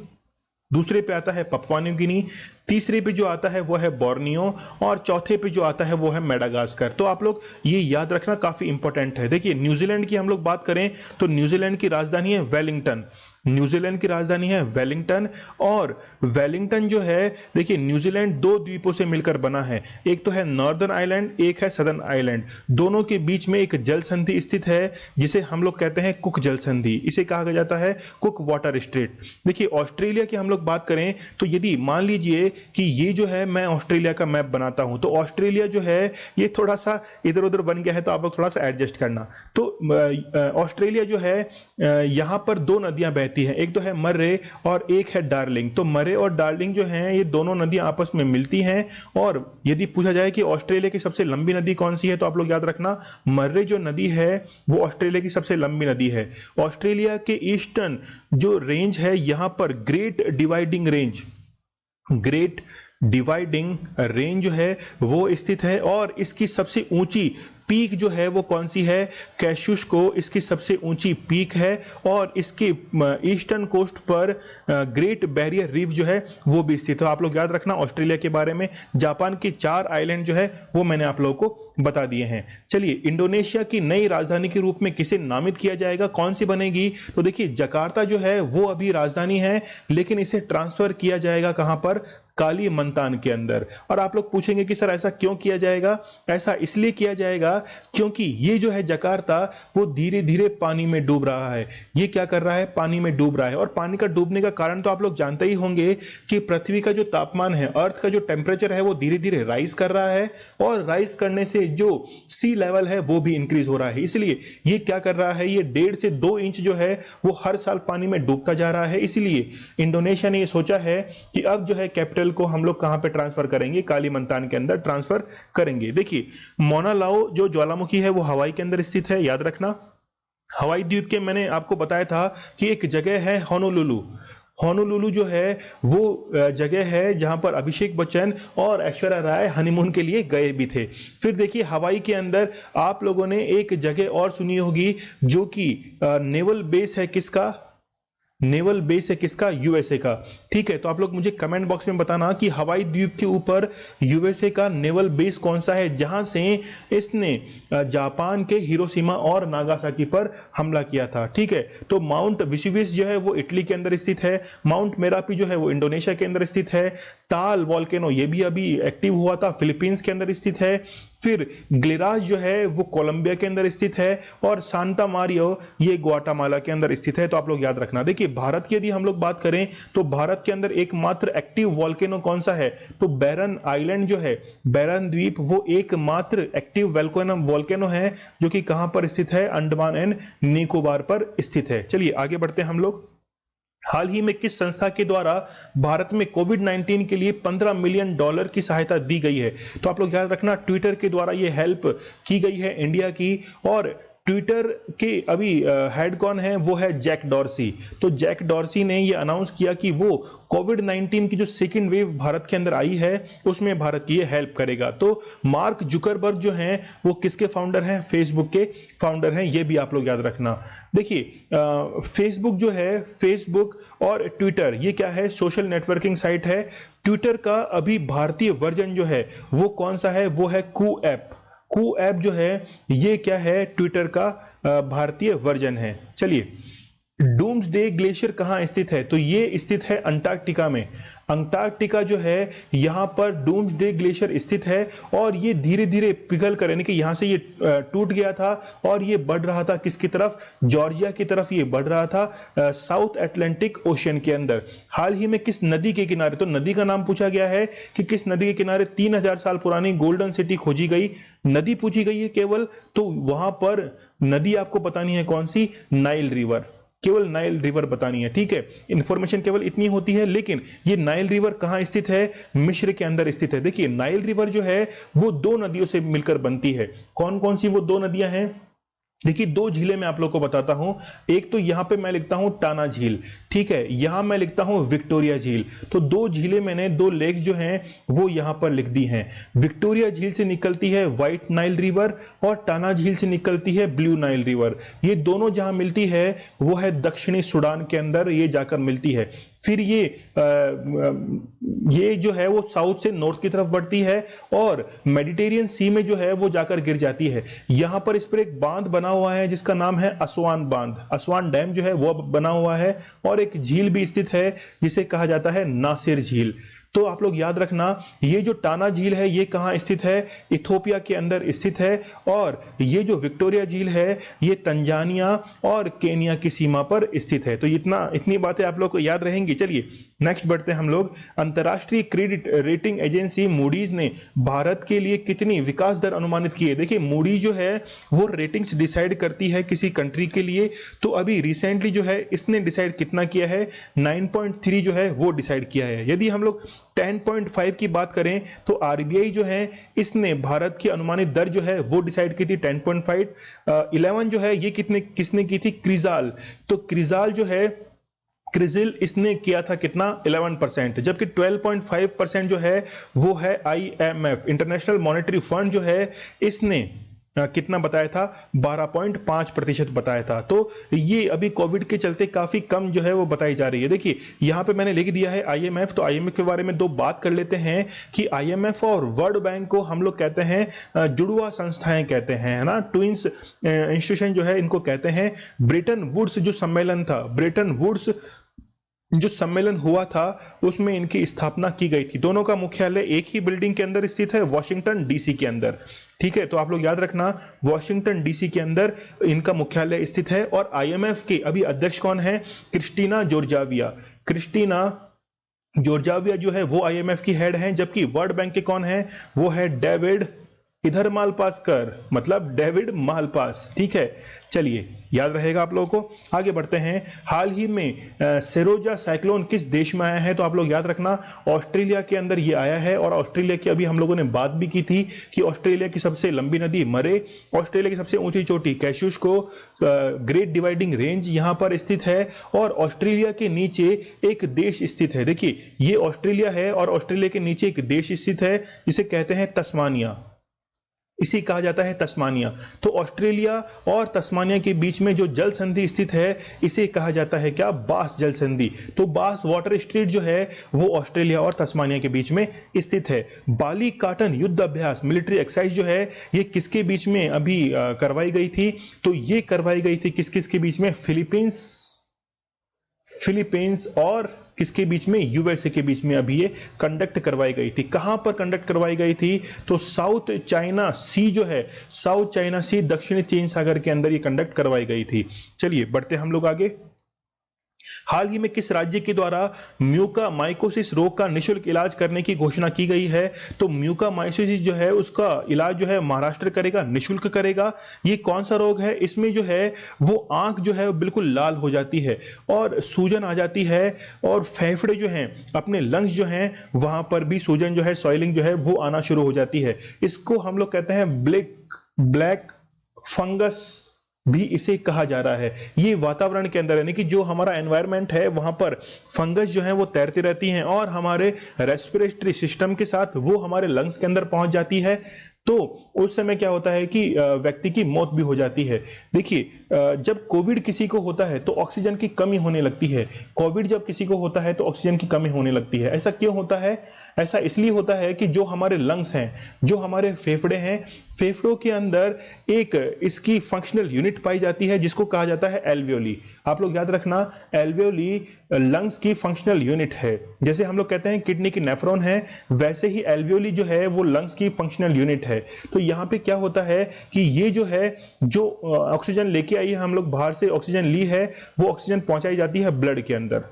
दूसरे पे आता है पपुआ न्यू गिनी। तीसरे पे जो आता है वो है बोर्नियो और चौथे पे जो आता है वो है मेडागास्कर। तो आप लोग ये याद रखना, काफी इंपॉर्टेंट है। देखिए, न्यूजीलैंड की हम लोग बात करें तो न्यूजीलैंड की राजधानी है वेलिंगटन। न्यूजीलैंड की राजधानी है वेलिंगटन। और वेलिंगटन जो है, देखिए, न्यूजीलैंड 2 द्वीपों से मिलकर बना है। एक तो है नॉर्दर्न आइलैंड, एक है सदर्न आइलैंड। दोनों के बीच में एक जल संधि स्थित है जिसे हम लोग कहते हैं कुक जल संधि। इसे कहा जाता है कुक वाटर स्ट्रेट। देखिए, ऑस्ट्रेलिया की हम लोग बात करें तो यदि मान लीजिए कि ये जो है मैं ऑस्ट्रेलिया का मैप बनाता हूं, तो ऑस्ट्रेलिया जो है ये थोड़ा सा इधर उधर बन गया है, तो आप लोग थोड़ा सा एडजस्ट करना। तो ऑस्ट्रेलिया जो है यहां पर 2 नदियां बहती है, एक तो है मर्रे और एक है डार्लिंग। तो मर्रे और डार्लिंग जो हैं ये दोनों नदियां आपस में मिलती हैं। और यदि पूछा जाए कि ऑस्ट्रेलिया की सबसे लंबी नदी कौन सी है, तो आप लोग याद रखना, मर्रे जो नदी है वो ऑस्ट्रेलिया की सबसे लंबी नदी है। ऑस्ट्रेलिया के ईस्टर्न जो रेंज है यहां पर ग्रेट डिवाइडिंग रेंज जो है वो स्थित है। और इसकी सबसे ऊंची पीक जो है वो कौन सी है? कैशुस्को इसकी सबसे ऊंची पीक है। और इसके ईस्टर्न कोस्ट पर ग्रेट बैरियर रीफ जो है वो भी स्थित है। आप लोग याद रखना ऑस्ट्रेलिया के बारे में। जापान के 4 आइलैंड जो है वो मैंने आप लोगों को बता दिए हैं। चलिए, इंडोनेशिया की नई राजधानी के रूप में किसे नामित किया जाएगा? कौन सी बनेगी? तो देखिए, जकार्ता जो है वो अभी राजधानी है, लेकिन इसे ट्रांसफर किया जाएगा कहां पर? कालीमंतान के अंदर। और आप लोग पूछेंगे कि सर ऐसा क्यों किया जाएगा? ऐसा इसलिए किया जाएगा क्योंकि ये जो है जकार्ता वो धीरे धीरे पानी में डूब रहा है। ये क्या कर रहा है? पानी में डूब रहा है। और पानी का डूबने का कारण तो आप लोग जानते ही होंगे कि पृथ्वी का जो तापमान है, अर्थ का जो टेम्परेचर है वो धीरे धीरे राइज कर रहा है, और राइज करने से जो सी लेवल है वो भी इंक्रीज हो रहा है। इसलिए ये क्या कर रहा है, ये 1.5 से 2 इंच जो है वो हर साल पानी में डूबता जा रहा है। इसलिए इंडोनेशिया ने ये सोचा है कि अब जो है कैपिटल को हम लोग कहां पे ट्रांसफर करेंगे? कालीमंतान के अंदर ट्रांसफर करेंगे। देखिए, मौना लाओ जो ज्वालामुखी है वो हवाई के अंदर स्थित है, याद रखना। हवाई द्वीप के मैंने आपको बताया था कि एक जगह है होनोलुलु। होनोलुलु जो है वो जगह है जहां पर अभिषेक बच्चन और ऐश्वर्या राय हनीमून के लिए गए भी थे। फिर देखिए, हवाई के अंदर आप लोगों ने एक जगह और सुनी होगी जो कि नेवल बेस है। किसका नेवल बेस है? किसका? यूएसए का। ठीक है, तो आप लोग मुझे कमेंट बॉक्स में बताना कि हवाई द्वीप के ऊपर यूएसए का नेवल बेस कौन सा है जहां से इसने जापान के हिरोशिमा और नागासाकी पर हमला किया था। ठीक है, तो माउंट वेसुवियस जो है वो इटली के अंदर स्थित है। माउंट मेरापी जो है वो इंडोनेशिया के अंदर स्थित है। ताल वॉल्केनो ये भी अभी एक्टिव हुआ था, फिलीपींस के अंदर स्थित है। फिर ग्लिराज जो है वो कोलंबिया के अंदर स्थित है, और सांता मारियो ये ग्वाटामाला के अंदर स्थित है। तो आप लोग याद रखना। देखिए, भारत की यदि हम लोग बात करें तो भारत के अंदर एकमात्र एक्टिव वॉल्केनो कौन सा है? तो बैरन आइलैंड जो है, बैरन द्वीप, वो एकमात्र एक्टिव वॉल्केनो है जो कि कहां पर स्थित है? अंडमान एंड निकोबार पर स्थित है। चलिए आगे बढ़ते हैं हम लोग। हाल ही में किस संस्था के द्वारा भारत में कोविड-19 के लिए $15 मिलियन की सहायता दी गई है? तो आप लोग याद रखना, ट्विटर के द्वारा यह हेल्प की गई है इंडिया की। और ट्विटर के अभी हेड कौन है? वो है जैक डॉर्सी। तो जैक डॉर्सी ने ये अनाउंस किया कि वो कोविड-19 की जो सेकेंड वेव भारत के अंदर आई है उसमें भारत की ये हेल्प करेगा। तो मार्क जुकरबर्ग जो हैं वो किसके फाउंडर हैं? फेसबुक के फाउंडर हैं। ये भी आप लोग याद रखना। देखिए, फेसबुक जो है, फेसबुक और ट्विटर ये क्या है? सोशल नेटवर्किंग साइट है। ट्विटर का अभी भारतीय वर्जन जो है वो कौन सा है? वो है कू ऐप। कू ऐप जो है ये क्या है? ट्विटर का भारतीय वर्जन है। चलिए, डूम्सडे ग्लेशियर कहां स्थित है? तो ये स्थित है अंटार्कटिका में। अंटार्कटिका जो है यहां पर डूम्सडे ग्लेशियर स्थित है, और ये धीरे धीरे पिघल कर, यानी कि यहां से ये टूट गया था और ये बढ़ रहा था किसकी तरफ? जॉर्जिया की तरफ ये बढ़ रहा था, साउथ अटलांटिक ओशियन के अंदर। हाल ही में किस नदी के किनारे? तो नदी का नाम पूछा गया है कि किस नदी के किनारे 3000 साल पुरानी गोल्डन सिटी खोजी गई। नदी पूछी गई है केवल, तो वहां पर नदी आपको बतानी है कौन सी? Nile river. केवल नाइल रिवर बतानी है। ठीक है, इंफॉर्मेशन केवल इतनी होती है। लेकिन ये नाइल रिवर कहां स्थित है? मिस्र के अंदर स्थित है। देखिए, नाइल रिवर जो है वो 2 नदियों से मिलकर बनती है। कौन कौन सी वो 2 नदियां हैं? देखिए, 2 झीलें मैं आप लोग को बताता हूं। एक तो यहां पे मैं लिखता हूं टाना झील, ठीक है, यहां मैं लिखता हूं विक्टोरिया झील। तो 2 झीलें मैंने, 2 लेक्स जो हैं वो यहां पर लिख दी हैं। विक्टोरिया झील से निकलती है व्हाइट नाइल रिवर, और टाना झील से निकलती है ब्लू नाइल रिवर। ये दोनों जहां मिलती है वो है दक्षिणी सूडान के अंदर, ये जाकर मिलती है। फिर ये जो है वो साउथ से नॉर्थ की तरफ बढ़ती है, और मेडिटेरियन सी में जो है वो जाकर गिर जाती है। यहां पर इस पर एक बांध बना हुआ है जिसका नाम है असवान बांध। असवान डैम जो है वो बना हुआ है, और एक झील भी स्थित है जिसे कहा जाता है नासिर झील। तो आप लोग याद रखना, ये जो टाना झील है ये कहां स्थित है? इथोपिया के अंदर स्थित है। और ये जो विक्टोरिया झील है ये तंजानिया और केनिया की सीमा पर स्थित है। तो इतनी बातें आप लोग को याद रहेंगी। चलिए नेक्स्ट बढ़ते हैं हम लोग। अंतरराष्ट्रीय क्रेडिट रेटिंग एजेंसी मूडीज ने भारत के लिए कितनी विकास दर अनुमानित की है? देखिए, मूडी जो है वो रेटिंग्स डिसाइड करती है किसी कंट्री के लिए। तो अभी रिसेंटली जो है इसने डिसाइड कितना किया है? 9.3 जो है वो डिसाइड किया है। यदि हम लोग 10.5 की बात करें तो आरबीआई जो है इसने भारत की अनुमानित दर जो है वो डिसाइड की थी 10.5। 11 जो है ये किसने की थी? क्रिजाल। तो क्रिजाल जो है, क्रिजिल, इसने किया था कितना? 11%। जबकि 12.5% जो है वो है IMF, इंटरनेशनल मॉनेटरी फंड जो है इसने कितना बताया था? 12.5% बताया था। तो ये अभी कोविड के चलते काफी कम जो है वो बताई जा रही है। देखिए, यहां पे मैंने लिख दिया है IMF। तो IMF के बारे में 2 बात कर लेते हैं कि IMF और वर्ल्ड बैंक को हम लोग कहते हैं जुड़वा संस्थाएं कहते हैं, है ना, ट्विंस इंस्टीट्यूशन जो है इनको कहते हैं। ब्रेटन वुड्स जो सम्मेलन था, ब्रेटन वुड्स जो सम्मेलन हुआ था उसमें इनकी स्थापना की गई थी। दोनों का मुख्यालय एक ही बिल्डिंग के अंदर स्थित है, वॉशिंगटन डीसी के अंदर। ठीक है, तो आप लोग याद रखना वॉशिंगटन डीसी के अंदर इनका मुख्यालय स्थित है। और आईएमएफ के अभी अध्यक्ष कौन है? Christina Georgieva. क्रिस्टीना जॉर्जिवा जो है वो आईएमएफ की हेड हैं, जबकि वर्ल्ड बैंक के कौन है? वो है डेविड इधर मालपासकर, मतलब डेविड मालपास। ठीक है, चलिए याद रहेगा आप लोगों को। आगे बढ़ते हैं। हाल ही में सेरोजा साइक्लोन किस देश में आया है? तो आप लोग याद रखना ऑस्ट्रेलिया के अंदर ये आया है। और ऑस्ट्रेलिया की अभी हम लोगों ने बात भी की थी कि ऑस्ट्रेलिया की सबसे लंबी नदी मरे, ऑस्ट्रेलिया की सबसे ऊंची चोटी कैशुस्को ग्रेट डिवाइडिंग रेंज यहां पर स्थित है। और ऑस्ट्रेलिया के नीचे एक देश स्थित है। देखिए ये ऑस्ट्रेलिया है और ऑस्ट्रेलिया के नीचे एक देश स्थित है जिसे कहते हैं तस्मानिया। इसी कहा जाता है तस्मानिया। तो ऑस्ट्रेलिया और तस्मानिया के बीच में जो जल संधि स्थित है इसे कहा जाता है क्या? बास जल संधि। तो बास वाटर स्ट्रीट जो है वो ऑस्ट्रेलिया और तस्मानिया के बीच में स्थित है। बाली काटन युद्ध अभ्यास मिलिट्री एक्सरसाइज जो है ये किसके बीच में अभी करवाई गई थी? तो ये करवाई गई थी किस किस के बीच में? फिलीपींस और किसके बीच में? यूएसए के बीच में अभी ये कंडक्ट करवाई गई थी। कहां पर कंडक्ट करवाई गई थी? तो साउथ चाइना सी जो है, साउथ चाइना सी दक्षिणी चीन सागर के अंदर ये कंडक्ट करवाई गई थी। चलिए बढ़ते हम लोग आगे। हाल ही में किस राज्य के द्वारा म्यूकामाइकोसिस रोग का निःशुल्क इलाज करने की घोषणा की गई है? तो म्यूकामाइकोसिस जो है उसका इलाज जो है महाराष्ट्र करेगा, निःशुल्क करेगा। ये कौन सा रोग है? इसमें जो है वो आंख जो है बिल्कुल लाल हो जाती है और सूजन आ जाती है और फेफड़े जो हैं अपने लंग्स जो हैं वहां पर भी सूजन जो है, सॉइलिंग जो है वो आना शुरू हो जाती है। इसको हम लोग कहते हैं ब्लैक फंगस भी इसे कहा जा रहा है। ये वातावरण के अंदर यानी कि जो हमारा एनवायरनमेंट है वहां पर फंगस जो है वो तैरती रहती हैं और हमारे रेस्पिरेटरी सिस्टम के साथ वो हमारे लंग्स के अंदर पहुंच जाती है। तो उस समय क्या होता है कि व्यक्ति की मौत भी हो जाती है। देखिए जब कोविड किसी को होता है तो ऑक्सीजन की कमी होने लगती है। कोविड जब किसी को होता है तो ऑक्सीजन की कमी होने लगती है। ऐसा क्यों होता है? ऐसा इसलिए होता है कि जो हमारे लंग्स हैं, जो हमारे फेफड़े हैं, फेफड़ों के अंदर एक इसकी फंक्शनल यूनिट पाई जाती है जिसको कहा जाता है एल्वियोली। आप लोग याद रखना एल्वियोली लंग्स की फंक्शनल यूनिट है। जैसे हम लोग कहते हैं किडनी की नेफ्रॉन है, वैसे ही एल्वियोली जो है वो लंग्स की फंक्शनल यूनिट है। तो यहाँ पे क्या होता है कि ये जो है जो ऑक्सीजन लेके आई है, हम लोग बाहर से ऑक्सीजन ली है, वो ऑक्सीजन पहुंचाई जाती है ब्लड के अंदर,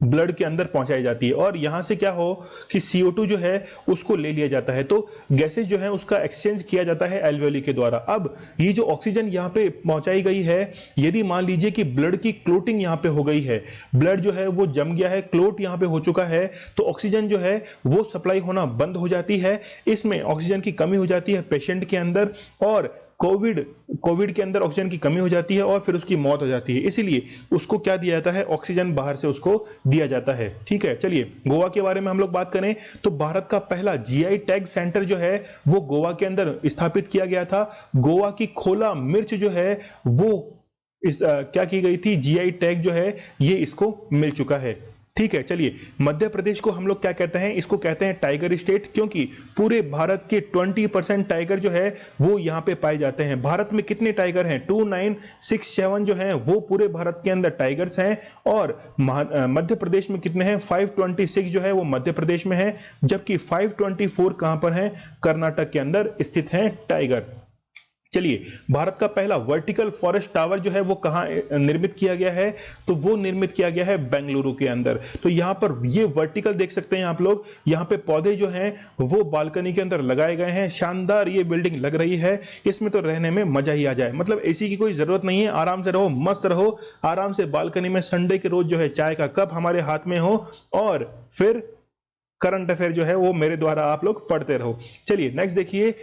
ब्लड के अंदर पहुंचाई जाती है और यहां से क्या हो कि CO2 जो है उसको ले लिया जाता है। तो गैसेज जो है उसका एक्सचेंज किया जाता है एल्वियोली के द्वारा। अब ये जो ऑक्सीजन यहां पे पहुंचाई गई है, यदि मान लीजिए कि ब्लड की क्लोटिंग यहां पे हो गई है, ब्लड जो है वो जम गया है, क्लोट यहां पे हो चुका है, तो ऑक्सीजन जो है वो सप्लाई होना बंद हो जाती है। इसमें ऑक्सीजन की कमी हो जाती है पेशेंट के अंदर और कोविड के अंदर ऑक्सीजन की कमी हो जाती है और फिर उसकी मौत हो जाती है। इसीलिए उसको क्या दिया जाता है? ऑक्सीजन बाहर से उसको दिया जाता है। ठीक है, चलिए गोवा के बारे में हम लोग बात करें तो भारत का पहला GI टैग सेंटर जो है वो गोवा के अंदर स्थापित किया गया था। गोवा की खोला मिर्च जो है वो क्या की गई थी? GI टैग जो है ये इसको मिल चुका है। ठीक है, चलिए मध्य प्रदेश को हम लोग क्या कहते हैं? इसको कहते हैं टाइगर स्टेट, क्योंकि पूरे भारत के 20% टाइगर जो है वो यहाँ पे पाए जाते हैं। भारत में कितने टाइगर हैं? 2967 जो हैं वो पूरे भारत के अंदर टाइगर्स हैं और मध्य प्रदेश में कितने हैं? 526 जो है वो मध्य प्रदेश में है, जबकि 524 कहां पर है? कर्नाटक के अंदर स्थित हैं टाइगर। चलिए भारत का पहला वर्टिकल फॉरेस्ट टावर जो है वो कहां निर्मित किया गया है? तो वो निर्मित किया गया है बेंगलुरु के अंदर। तो यहां पर ये वर्टिकल देख सकते हैं आप लोग, यहां पे पौधे जो हैं वो बालकनी के अंदर लगाए गए हैं। शानदार ये बिल्डिंग लग रही है, इसमें तो रहने में मजा ही आ जाए। मतलब एसी की कोई जरूरत नहीं है, आराम से रहो, मस्त रहो, आराम से बालकनी में संडे के रोज जो है चाय का कप हमारे हाथ में हो और फिर करंट अफेयर जो है वो मेरे द्वारा आप लोग पढ़ते रहो। चलिए नेक्स्ट देखिए,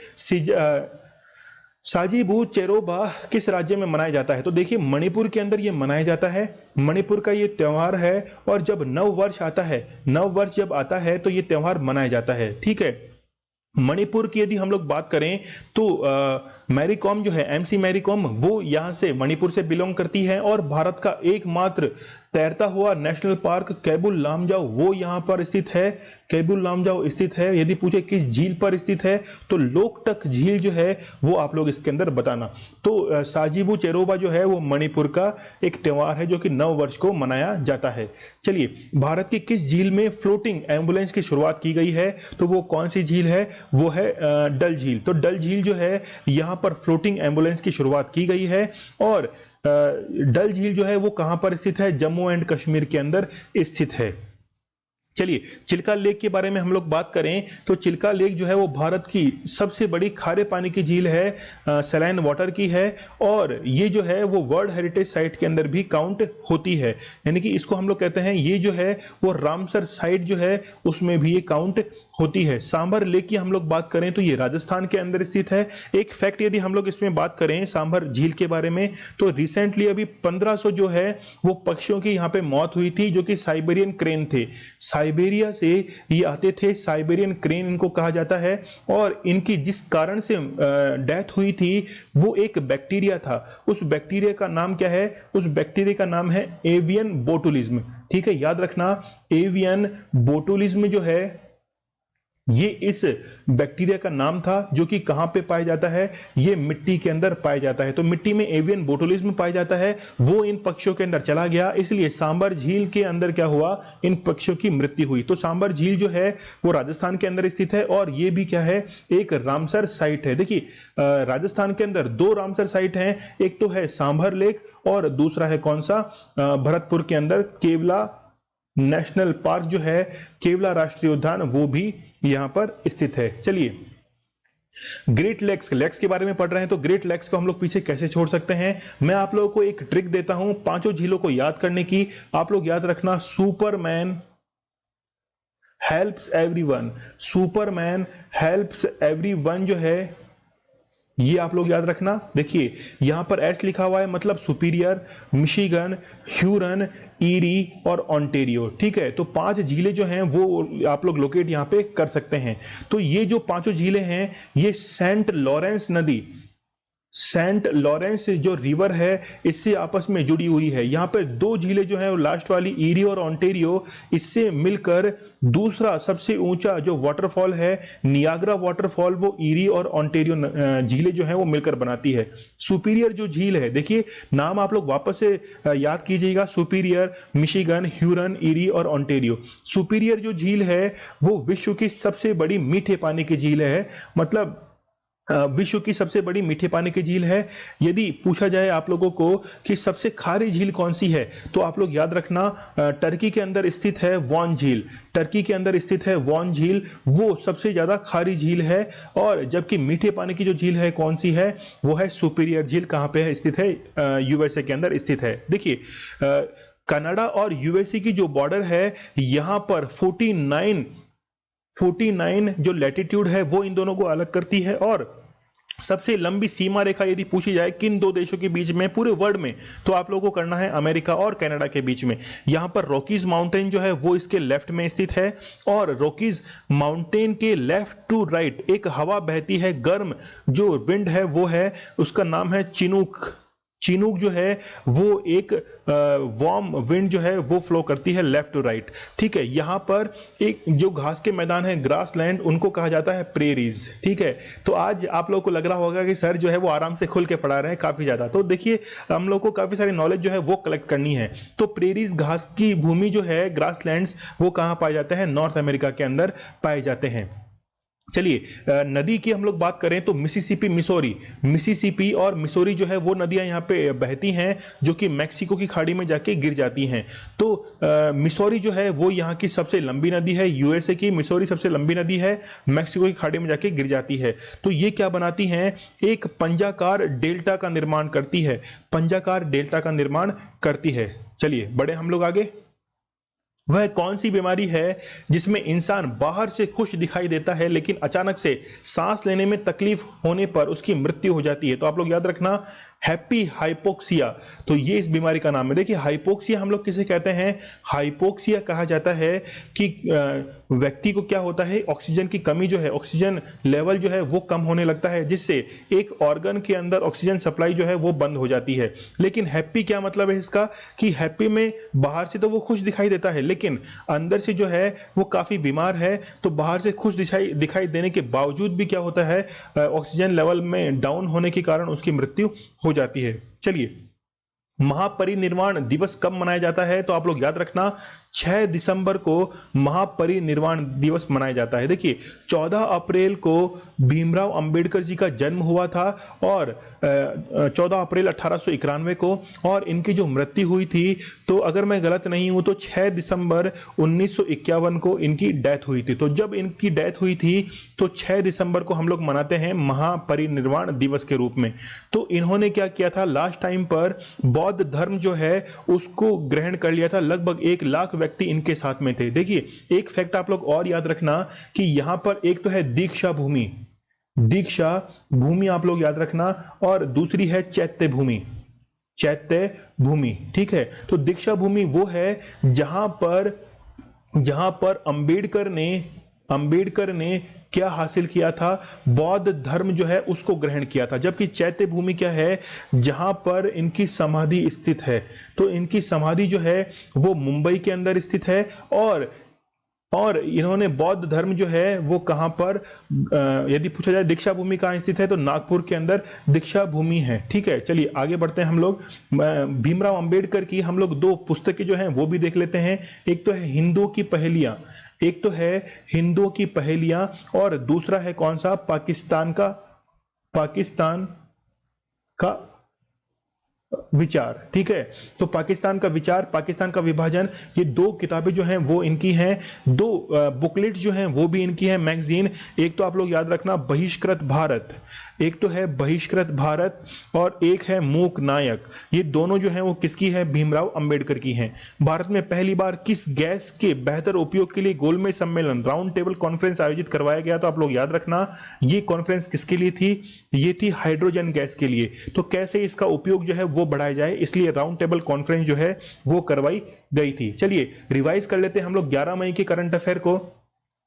साजीबू चेरोबा किस राज्य में मनाया जाता है? तो देखिए मणिपुर के अंदर ये मनाया जाता है। मणिपुर का ये त्योहार है और जब नव वर्ष आता है, नव वर्ष जब आता है तो ये त्योहार मनाया जाता है। ठीक है, मणिपुर की यदि हम लोग बात करें तो मैरी कॉम जो है, एमसी मैरी कॉम, वो यहाँ से मणिपुर से बिलोंग करती है और भारत का एकमात्र तैरता हुआ नेशनल पार्क कैबुल लामजाओ वो यहाँ पर स्थित है। कैबुल लामजाओ स्थित है। यदि पूछे किस झील पर स्थित है तो लोकटक झील जो है वो आप लोग इसके अंदर बताना। तो साजिबू चेरोबा जो है वो मणिपुर का एक त्योहार है जो कि नव वर्ष को मनाया जाता है। चलिए, भारत की किस झील में फ्लोटिंग एम्बुलेंस की शुरुआत की गई है तो वो कौन सी झील है? वो है डल झील। तो डल झील जो है यहाँ पर फ्लोटिंग एम्बुलेंस की शुरुआत की गई है। और डल झील जो है वो कहां पर स्थित है? जम्मू एंड कश्मीर के अंदर स्थित है। चलिए, चिल्का लेक के बारे में हम लोग बात करें तो चिल्का लेक जो है वो भारत की सबसे बड़ी खारे पानी की झील है, सैलाइन वाटर की है और ये जो है वो वर्ल्ड हेरिटेज साइट के अंदर भी काउंट होती है। यानी कि इसको हम लोग कहते हैं, ये जो है वो रामसर साइट जो है उसमें भी ये काउंट होती है। सांभर लेक की हम लोग बात करें तो ये राजस्थान के अंदर स्थित है। एक फैक्ट यदि हम लोग इसमें बात करें सांभर झील के बारे में तो रिसेंटली अभी 1500 जो है वो पक्षियों की यहाँ पे मौत हुई थी जो कि साइबेरियन क्रेन थे। साइबेरिया से ये आते थे, साइबेरियन क्रेन इनको कहा जाता है। और इनकी जिस कारण से डेथ हुई थी वो एक बैक्टीरिया था। उस बैक्टीरिया का नाम क्या है? उस बैक्टीरिया का नाम है एवियन बोटुलिज्म। ठीक है, याद रखना, एवियन बोटुलिज्म जो है ये इस बैक्टीरिया का नाम था जो कि कहां पे पाया जाता है? ये मिट्टी के अंदर पाया जाता है। तो मिट्टी में एवियन बोटुलिज्म पाया जाता है, वो इन पक्षियों के अंदर चला गया, इसलिए सांभर झील के अंदर क्या हुआ? इन पक्षियों की मृत्यु हुई। तो सांभर झील जो है वो राजस्थान के अंदर स्थित है और ये भी क्या है? एक रामसर साइट है। देखिए, राजस्थान के अंदर 2 रामसर साइट हैं, एक तो है सांभर लेक और दूसरा है कौन सा? भरतपुर के अंदर केवला नेशनल पार्क जो है, केवला राष्ट्रीय उद्यान, वो भी यहां पर स्थित है। चलिए, ग्रेट लेक्स के बारे में पढ़ रहे हैं तो ग्रेट लेक्स को हम लोग पीछे कैसे छोड़ सकते हैं? मैं आप लोगों को एक ट्रिक देता हूं 5 झीलों को याद करने की। आप लोग याद रखना, Superman helps everyone. Superman helps everyone जो है ये आप लोग याद रखना। देखिए, यहां पर एस लिखा हुआ है, मतलब सुपीरियर, मिशिगन, ह्यूरन, ईरी और ओंटारियो। ठीक है, तो 5 झीलें जो हैं वो आप लोग लोकेट यहां पे कर सकते हैं। तो ये जो 5 झीलें हैं ये सेंट लॉरेंस नदी, सेंट लॉरेंस जो रिवर है इससे आपस में जुड़ी हुई है। यहाँ पर 2 झीलें जो है वो लास्ट वाली ईरी और ओंटारियो, इससे मिलकर दूसरा सबसे ऊंचा जो वाटरफॉल है नियाग्रा वाटरफॉल, वो ईरी और ओंटारियो झीलें जो है वो मिलकर बनाती है। सुपीरियर जो झील है, देखिए नाम आप लोग वापस से याद कीजिएगा, सुपीरियर, मिशिगन, ह्यूरन, ईरी और ओंटारियो। सुपीरियर जो झील है वो विश्व की सबसे बड़ी मीठे पानी की झील है, मतलब विश्व की सबसे बड़ी मीठे पानी की झील है। यदि पूछा जाए आप लोगों को कि सबसे खारी झील कौन सी है तो आप लोग याद रखना, टर्की के अंदर स्थित है वॉन झील। टर्की के अंदर स्थित है वॉन झील, वो सबसे ज्यादा खारी झील है। और जबकि मीठे पानी की जो झील है कौन सी है? वो है सुपीरियर झील। कहां पे है? स्थित है यूएसए के अंदर स्थित है। देखिए, कनाडा और यूएसए की जो बॉर्डर है यहां पर 49 जो लैटिट्यूड है वो इन दोनों को अलग करती है। और सबसे लंबी सीमा रेखा यदि पूछी जाए किन 2 देशों के बीच में पूरे वर्ल्ड में, तो आप लोगों को करना है अमेरिका और कनाडा के बीच में। यहां पर रॉकीज माउंटेन जो है वो इसके लेफ्ट में स्थित है और रॉकीज माउंटेन के लेफ्ट टू राइट एक हवा बहती है, गर्म जो विंड है वो है, उसका नाम है चिनूक। चिनूक जो है वो एक वार्म विंड जो है वो फ्लो करती है लेफ्ट टू राइट। ठीक है, यहां पर एक जो घास के मैदान है, ग्रास लैंड, उनको कहा जाता है प्रेरीज। ठीक है, तो आज आप लोगों को लग रहा होगा कि सर जो है वो आराम से खुल के पढ़ा रहे हैं काफी ज्यादा। तो देखिए, हम लोग को काफी सारी नॉलेज जो है वो कलेक्ट करनी है। तो प्रेरीज, घास की भूमि जो है, ग्रास लैंड्स, वो कहां पाए जाते हैं? नॉर्थ अमेरिका के अंदर पाए जाते हैं। चलिए, नदी की हम लोग बात करें तो मिसिसिपी, मिसौरी, मिसिसिपी और मिसौरी जो है वो नदियां यहाँ पे बहती हैं जो कि मैक्सिको की खाड़ी में जाके गिर जाती हैं। तो मिसौरी जो है वो यहाँ की सबसे लंबी नदी है, यूएसए की मिसौरी सबसे लंबी नदी है, मैक्सिको की खाड़ी में जाके गिर जाती है। तो ये क्या बनाती हैं? एक पंजाकार डेल्टा का निर्माण करती है, पंजाकार डेल्टा का निर्माण करती है। चलिए बढ़े हम लोग आगे। वह कौन सी बीमारी है जिसमें इंसान बाहर से खुश दिखाई देता है लेकिन अचानक से सांस लेने में तकलीफ होने पर उसकी मृत्यु हो जाती है? तो आप लोग याद रखना, हैप्पी हाइपोक्सिया, तो ये इस बीमारी का नाम है। देखिए हाइपोक्सिया हम लोग किसे कहते हैं, हाइपोक्सिया कहा जाता है कि व्यक्ति को क्या होता है, ऑक्सीजन की कमी जो है, ऑक्सीजन लेवल जो है वो कम होने लगता है, जिससे एक ऑर्गन के अंदर ऑक्सीजन सप्लाई जो है वो बंद हो जाती है। लेकिन हैप्पी क्या मतलब है इसका, कि हैप्पी में बाहर से तो वो खुश दिखाई देता है, लेकिन अंदर से जो है वो काफी बीमार है। तो बाहर से खुश दिखाई देने के बावजूद भी क्या होता है, ऑक्सीजन लेवल में डाउन होने के कारण उसकी मृत्यु हो जाती है। चलिए, महापरिनिर्वाण दिवस कब मनाया जाता है, तो आप लोग याद रखना 6 दिसंबर को महापरिनिर्वाण दिवस मनाया जाता है। देखिए 14 अप्रैल को भीमराव अंबेडकर जी का जन्म हुआ था और 14 अप्रैल 1891 को, और इनकी जो मृत्यु हुई थी, तो अगर मैं गलत नहीं हूं तो 6 दिसंबर 1951 को इनकी डेथ हुई थी। तो जब इनकी डेथ हुई थी तो 6 दिसंबर को हम लोग मनाते हैं महापरिनिर्वाण दिवस के रूप में। तो इन्होंने क्या किया था, लास्ट टाइम पर बौद्ध धर्म जो है उसको ग्रहण कर लिया था। लगभग 1 लाख व्यक्ति इनके साथ में थे। देखिए एक फैक्ट आप लोग और याद रखना कि यहां पर एक तो है दीक्षा भूमि, दीक्षा भूमि आप लोग याद रखना, और दूसरी है चैत्य भूमि, चैत्य भूमि, ठीक है। तो दीक्षा भूमि वो है जहां पर अंबेडकर ने क्या हासिल किया था, बौद्ध धर्म जो है उसको ग्रहण किया था। जबकि चैत्य भूमि क्या है, जहां पर इनकी समाधि स्थित है। तो इनकी समाधि जो है वो मुंबई के अंदर स्थित है, और इन्होंने बौद्ध धर्म जो है वो कहां पर, यदि पूछा जाए दीक्षा भूमि कहां स्थित है, तो नागपुर के अंदर दीक्षा भूमि है, ठीक है। चलिए आगे बढ़ते हैं हम लोग। भीमराव अंबेडकर की हम लोग 2 पुस्तकें जो हैं वो भी देख लेते हैं। एक तो है हिंदुओं की पहेलियां, और दूसरा है कौन सा, पाकिस्तान का विचार, ठीक है। तो पाकिस्तान का विचार, पाकिस्तान का विभाजन, ये 2 किताबें जो हैं वो इनकी हैं। 2 बुकलेट जो हैं वो भी इनकी हैं, मैगजीन। एक तो आप लोग याद रखना बहिष्कृत भारत, एक तो है बहिष्कृत भारत, और एक है मूक नायक। ये दोनों जो हैं वो किसकी है, भीमराव अंबेडकर की हैं। भारत में पहली बार किस गैस के बेहतर उपयोग के लिए गोलमेज सम्मेलन, राउंड टेबल कॉन्फ्रेंस आयोजित करवाया गया, तो आप लोग याद रखना ये कॉन्फ्रेंस किसके लिए थी, ये थी हाइड्रोजन गैस के लिए। तो कैसे इसका उपयोग जो है वो बढ़ाया जाए, इसलिए राउंड टेबल कॉन्फ्रेंस जो है वो करवाई गई थी। चलिए रिवाइज कर लेते हैं हम लोग 11 मई के करंट अफेयर को।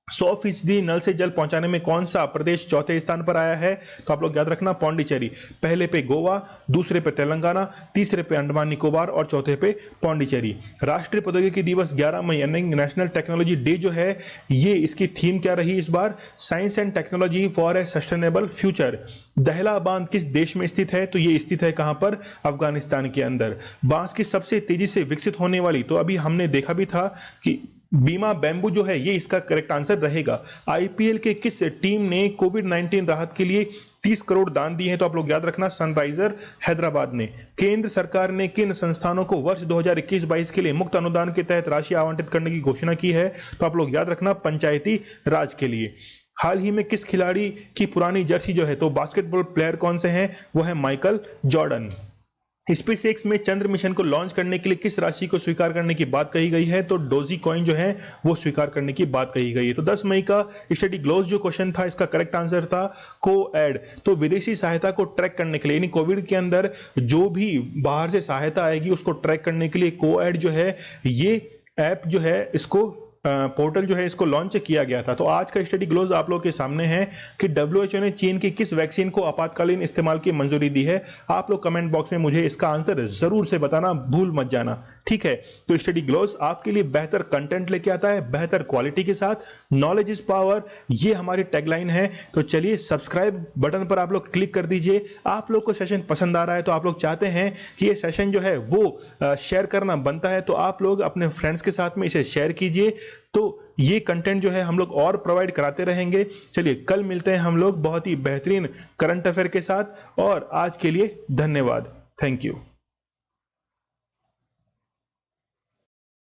100% नल से जल पहुंचाने में कौन सा प्रदेश चौथे स्थान पर आया है, तो आप लोग याद रखना पौंडीचेरी। पहले पे गोवा, दूसरे पे तेलंगाना, तीसरे पे अंडमान निकोबार, और चौथे पे पौंडीचेरी। राष्ट्रीय प्रौद्योगिकी दिवस 11 मई यानी नेशनल टेक्नोलॉजी डे जो है, ये इसकी थीम क्या रही इस बार, science and technology for a sustainable future. दहला बांध किस देश में स्थित है, तो ये स्थित है कहां पर, अफगानिस्तान के अंदर। बांस की सबसे तेजी से विकसित होने वाली, तो अभी हमने देखा भी था कि बीमा बैम्बू जो है, ये इसका करेक्ट आंसर रहेगा। आईपीएल के किस टीम ने कोविड-19 राहत के लिए 30 करोड़ दान दिए हैं, तो आप लोग याद रखना सनराइजर हैदराबाद ने। केंद्र सरकार ने किन संस्थानों को वर्ष 2021-22 के लिए मुक्त अनुदान के तहत राशि आवंटित करने की घोषणा की है, तो आप लोग याद रखना पंचायती राज के लिए। हाल ही में किस खिलाड़ी की पुरानी जर्सी जो है, तो बास्केटबॉल प्लेयर कौन से हैं, वो है माइकल जॉर्डन। स्पेसएक्स में चंद्र मिशन को लॉन्च करने के लिए किस राशि को स्वीकार करने की बात कही गई है, तो डोजी कॉइन जो है वो स्वीकार करने की बात कही गई है। तो 10 मई का स्टडी ग्लोस जो क्वेश्चन था, इसका करेक्ट आंसर था कोएड। तो विदेशी सहायता को ट्रैक करने के लिए, यानी कोविड के अंदर जो भी बाहर से सहायता आएगी उसको ट्रैक करने के लिए कोएड जो है, ये ऐप जो है, इसको पोर्टल जो है इसको लॉन्च किया गया था। तो आज का स्टडी ग्लोज आप लोग के सामने है कि WHO ने चीन की किस वैक्सीन को आपातकालीन इस्तेमाल की मंजूरी दी है। आप लोग कमेंट बॉक्स में मुझे इसका आंसर जरूर से बताना, भूल मत जाना, ठीक है। तो स्टडी ग्लोज आपके लिए बेहतर कंटेंट लेके आता है, बेहतर क्वालिटी के साथ। नॉलेज इज पावर, ये हमारी टैगलाइन है। तो चलिए सब्सक्राइब बटन पर आप लोग क्लिक कर दीजिए। आप लोग को सेशन पसंद आ रहा है, तो आप लोग चाहते हैं कि ये सेशन जो है वो शेयर करना बनता है, तो आप लोग अपने फ्रेंड्स के साथ में इसे शेयर कीजिए। तो ये कंटेंट जो है हम लोग और प्रोवाइड कराते रहेंगे। चलिए कल मिलते हैं हम लोग बहुत ही बेहतरीन करंट अफेयर के साथ, और आज के लिए धन्यवाद, थैंक यू।